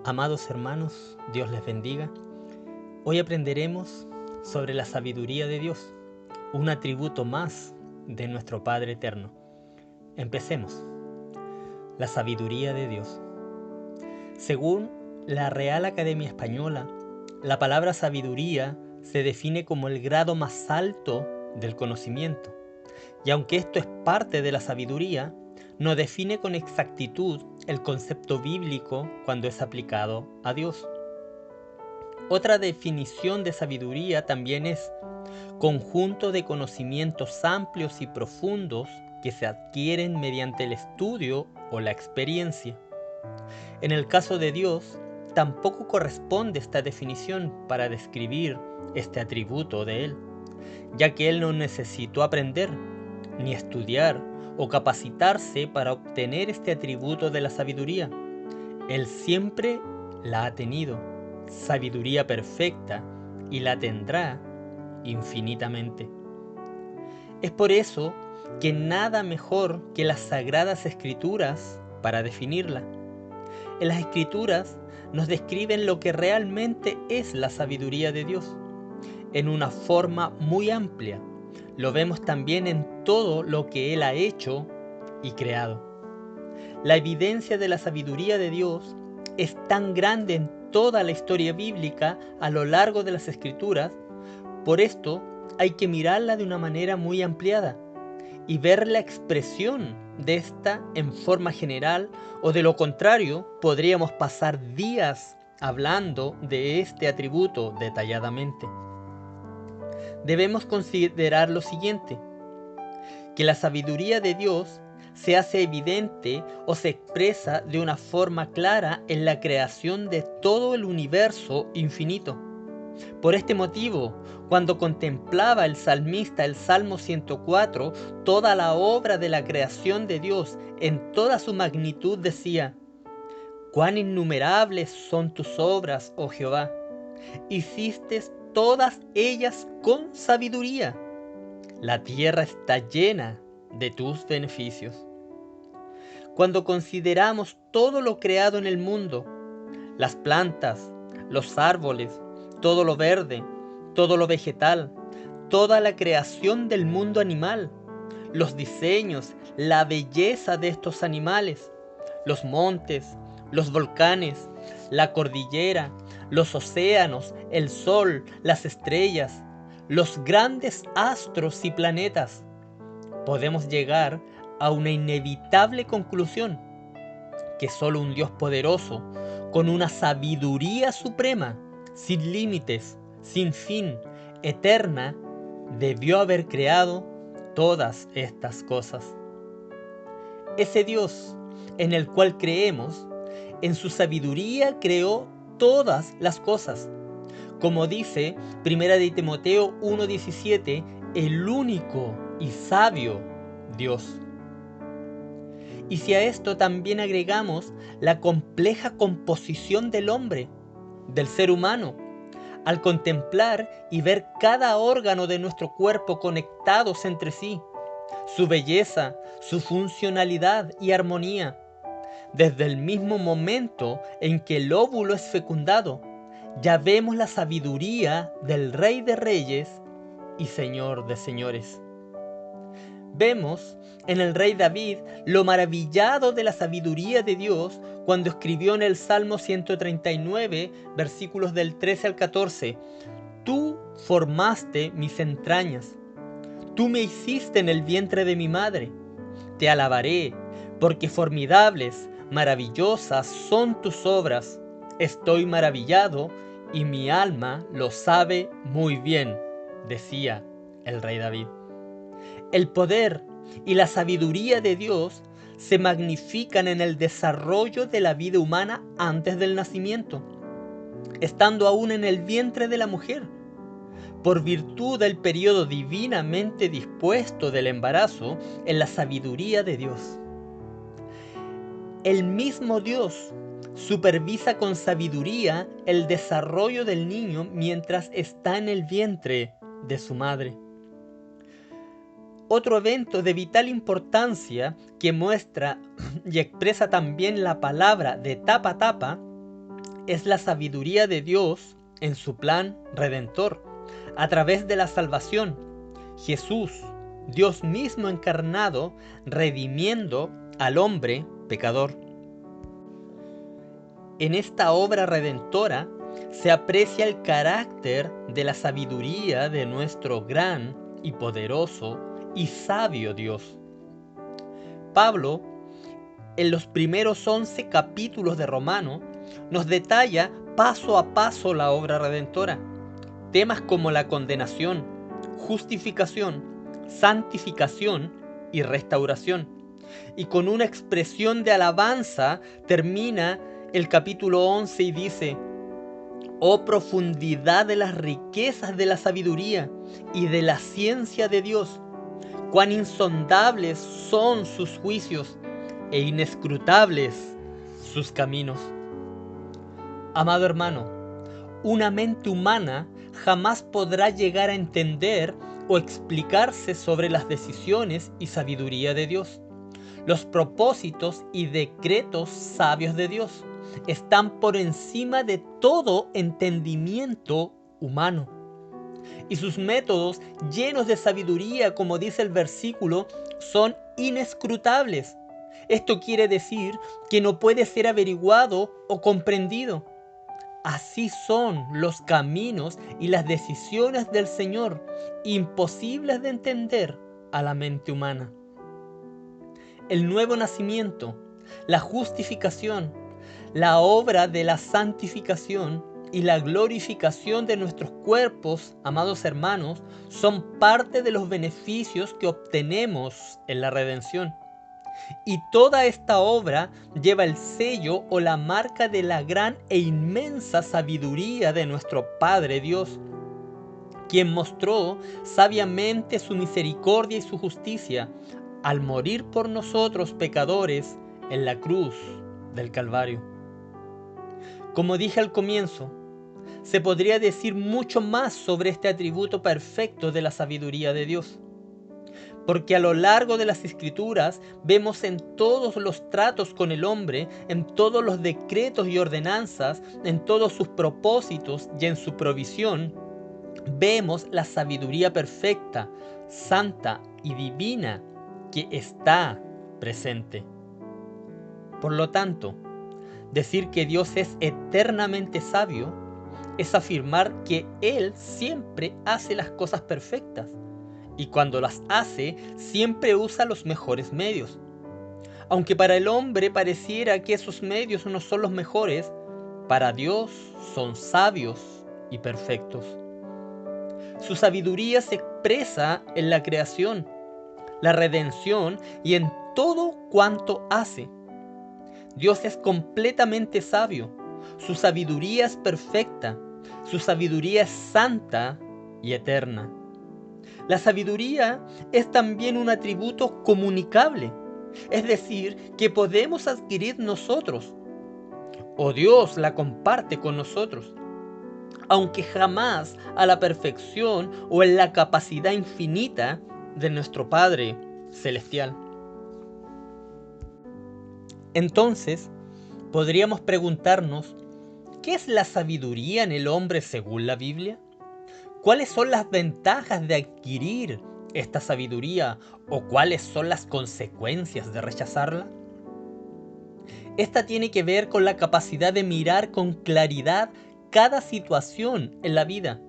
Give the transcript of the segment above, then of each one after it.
Amados hermanos, Dios les bendiga. Hoy aprenderemos sobre la sabiduría de Dios, un atributo más de nuestro Padre Eterno. Empecemos. La sabiduría de Dios. Según la Real Academia Española, la palabra sabiduría se define como el grado más alto del conocimiento. Y aunque esto es parte de la sabiduría, no define con exactitud el concepto bíblico cuando es aplicado a Dios. Otra definición de sabiduría también es conjunto de conocimientos amplios y profundos que se adquieren mediante el estudio o la experiencia. En el caso de Dios, tampoco corresponde esta definición para describir este atributo de Él, ya que Él no necesitó aprender, ni estudiar o capacitarse para obtener este atributo de la sabiduría. Él siempre la ha tenido, sabiduría perfecta, y la tendrá infinitamente. Es por eso que nada mejor que las Sagradas Escrituras para definirla. En las Escrituras nos describen lo que realmente es la sabiduría de Dios, en una forma muy amplia. Lo vemos también en todo lo que Él ha hecho y creado. La evidencia de la sabiduría de Dios es tan grande en toda la historia bíblica a lo largo de las Escrituras. Por esto hay que mirarla de una manera muy ampliada y ver la expresión de esta en forma general, o de lo contrario podríamos pasar días hablando de este atributo detalladamente. Debemos considerar lo siguiente: que la sabiduría de Dios se hace evidente o se expresa de una forma clara en la creación de todo el universo infinito. Por este motivo, cuando contemplaba el salmista el Salmo 104, toda la obra de la creación de Dios en toda su magnitud, decía: «Cuán innumerables son tus obras, oh Jehová, hiciste todas ellas con sabiduría. La tierra está llena de tus beneficios». Cuando consideramos todo lo creado en el mundo, las plantas, los árboles, todo lo verde, todo lo vegetal, toda la creación del mundo animal, los diseños, la belleza de estos animales, los montes, los volcanes, la cordillera, los océanos, el sol, las estrellas, los grandes astros y planetas, podemos llegar a una inevitable conclusión: que solo un Dios poderoso, con una sabiduría suprema, sin límites, sin fin, eterna, debió haber creado todas estas cosas. Ese Dios en el cual creemos, en su sabiduría creó todas las cosas. Como dice 1 de Timoteo 1:17, el único y sabio Dios. Y si a esto también agregamos la compleja composición del hombre, del ser humano, al contemplar y ver cada órgano de nuestro cuerpo conectados entre sí, su belleza, su funcionalidad y armonía, desde el mismo momento en que el óvulo es fecundado, ya vemos la sabiduría del Rey de Reyes y Señor de Señores. Vemos en el rey David lo maravillado de la sabiduría de Dios cuando escribió en el Salmo 139, versículos del 13 al 14: «Tú formaste mis entrañas, tú me hiciste en el vientre de mi madre. Te alabaré, porque formidables, maravillosas son tus obras. Estoy maravillado y mi alma lo sabe muy bien», decía el rey David. El poder y la sabiduría de Dios se magnifican en el desarrollo de la vida humana antes del nacimiento, estando aún en el vientre de la mujer, por virtud del periodo divinamente dispuesto del embarazo en la sabiduría de Dios. El mismo Dios supervisa con sabiduría el desarrollo del niño mientras está en el vientre de su madre. Otro evento de vital importancia que muestra y expresa también la palabra de tapa a tapa es la sabiduría de Dios en su plan redentor, a través de la salvación. Jesús, Dios mismo encarnado, redimiendo al hombre pecador. En esta obra redentora se aprecia el carácter de la sabiduría de nuestro gran y poderoso y sabio Dios. Pablo, en los primeros 11 capítulos de Romano, nos detalla paso a paso la obra redentora. Temas como la condenación, justificación, santificación y restauración. Y con una expresión de alabanza termina el capítulo 11 y dice: oh profundidad de las riquezas de la sabiduría y de la ciencia de Dios, cuán insondables son sus juicios e inescrutables sus caminos. Amado hermano, una mente humana jamás podrá llegar a entender o explicarse sobre las decisiones y sabiduría de Dios. Los propósitos y decretos sabios de Dios están por encima de todo entendimiento humano. Y sus métodos, llenos de sabiduría, como dice el versículo, son inescrutables. Esto quiere decir que no puede ser averiguado o comprendido. Así son los caminos y las decisiones del Señor, imposibles de entender a la mente humana. El nuevo nacimiento, la justificación, la obra de la santificación y la glorificación de nuestros cuerpos, amados hermanos, son parte de los beneficios que obtenemos en la redención. Y toda esta obra lleva el sello o la marca de la gran e inmensa sabiduría de nuestro Padre Dios, quien mostró sabiamente su misericordia y su justicia al morir por nosotros pecadores en la cruz del Calvario. Como dije al comienzo, se podría decir mucho más sobre este atributo perfecto de la sabiduría de Dios, porque a lo largo de las Escrituras vemos en todos los tratos con el hombre, en todos los decretos y ordenanzas, en todos sus propósitos y en su provisión, vemos la sabiduría perfecta, santa y divina que está presente. Por lo tanto, decir que Dios es eternamente sabio es afirmar que Él siempre hace las cosas perfectas y cuando las hace siempre usa los mejores medios. Aunque para el hombre pareciera que esos medios no son los mejores, para Dios son sabios y perfectos. Su sabiduría se expresa en la creación, la redención y en todo cuanto hace. Dios es completamente sabio. Su sabiduría es perfecta. Su sabiduría es santa y eterna. La sabiduría es también un atributo comunicable, es decir, que podemos adquirir nosotros, o Dios la comparte con nosotros, aunque jamás a la perfección o en la capacidad infinita de nuestro Padre Celestial. Entonces, podríamos preguntarnos, ¿qué es la sabiduría en el hombre según la Biblia? ¿Cuáles son las ventajas de adquirir esta sabiduría o cuáles son las consecuencias de rechazarla? Esta tiene que ver con la capacidad de mirar con claridad cada situación en la vida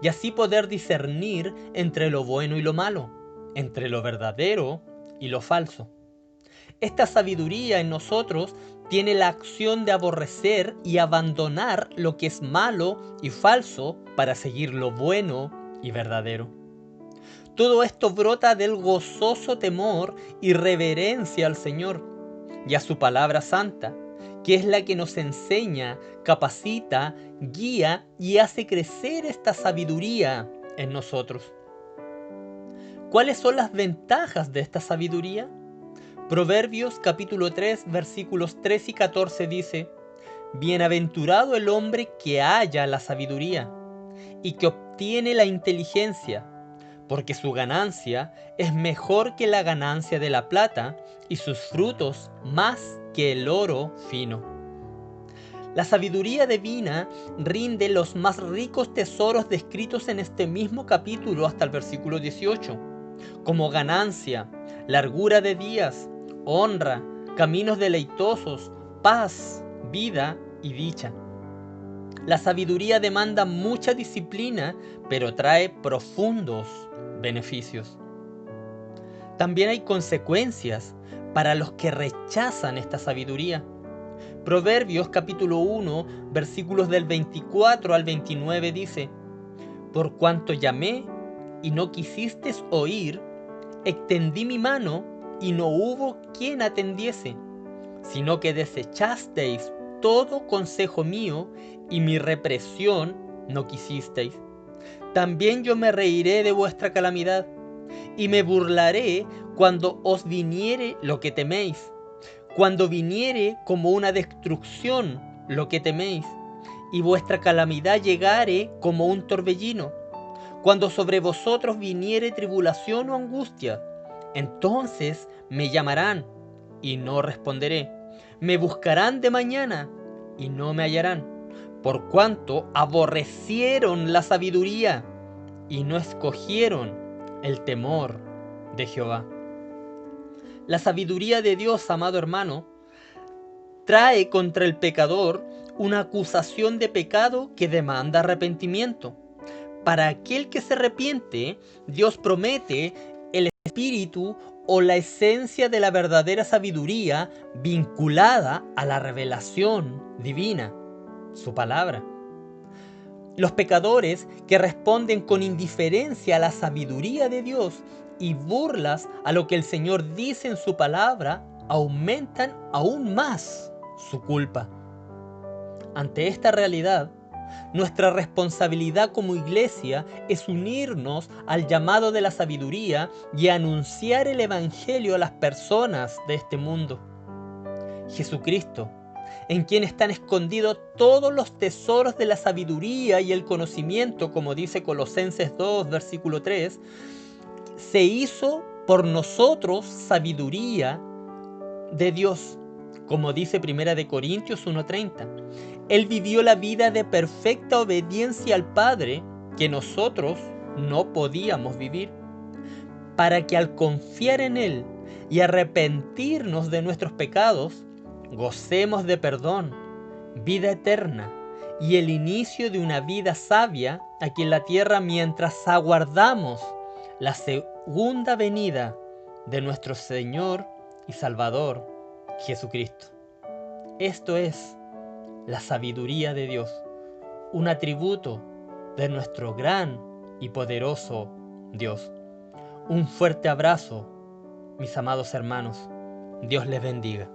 y así poder discernir entre lo bueno y lo malo, entre lo verdadero y lo falso. Esta sabiduría en nosotros tiene la acción de aborrecer y abandonar lo que es malo y falso para seguir lo bueno y verdadero. Todo esto brota del gozoso temor y reverencia al Señor y a su palabra santa, que es la que nos enseña, capacita, guía y hace crecer esta sabiduría en nosotros. ¿Cuáles son las ventajas de esta sabiduría? Proverbios capítulo 3 versículos 3 y 14 dice: bienaventurado el hombre que halla la sabiduría y que obtiene la inteligencia, porque su ganancia es mejor que la ganancia de la plata y sus frutos más que el oro fino. La sabiduría divina rinde los más ricos tesoros descritos en este mismo capítulo hasta el versículo 18, como ganancia, largura de días, honra, caminos deleitosos, paz, vida y dicha. La sabiduría demanda mucha disciplina, pero trae profundos beneficios. También hay consecuencias para los que rechazan esta sabiduría. Proverbios capítulo 1, versículos del 24 al 29 dice: Por cuanto llamé y no quisistes oír, extendí mi mano y no hubo quien atendiese, sino que desechasteis todo consejo mío y mi represión no quisisteis. También yo me reiré de vuestra calamidad y me burlaré cuando os viniere lo que teméis, cuando viniere como una destrucción lo que teméis, y vuestra calamidad llegare como un torbellino, cuando sobre vosotros viniere tribulación o angustia, entonces me llamarán y no responderé, me buscarán de mañana y no me hallarán, por cuanto aborrecieron la sabiduría y no escogieron el temor de Jehová. La sabiduría de Dios, amado hermano, trae contra el pecador una acusación de pecado que demanda arrepentimiento. Para aquel que se arrepiente, Dios promete el espíritu o la esencia de la verdadera sabiduría vinculada a la revelación divina, su palabra. Los pecadores que responden con indiferencia a la sabiduría de Dios y burlas a lo que el Señor dice en su palabra, aumentan aún más su culpa. Ante esta realidad, nuestra responsabilidad como iglesia es unirnos al llamado de la sabiduría y anunciar el Evangelio a las personas de este mundo. Jesucristo, en quien están escondidos todos los tesoros de la sabiduría y el conocimiento, como dice Colosenses 2, versículo 3, se hizo por nosotros sabiduría de Dios, como dice 1 Corintios 1:30. Él vivió la vida de perfecta obediencia al Padre que nosotros no podíamos vivir, para que al confiar en Él y arrepentirnos de nuestros pecados, gocemos de perdón, vida eterna y el inicio de una vida sabia aquí en la tierra mientras aguardamos la segunda venida de nuestro Señor y Salvador Jesucristo. Esto es la sabiduría de Dios, un atributo de nuestro gran y poderoso Dios. Un fuerte abrazo, mis amados hermanos. Dios les bendiga.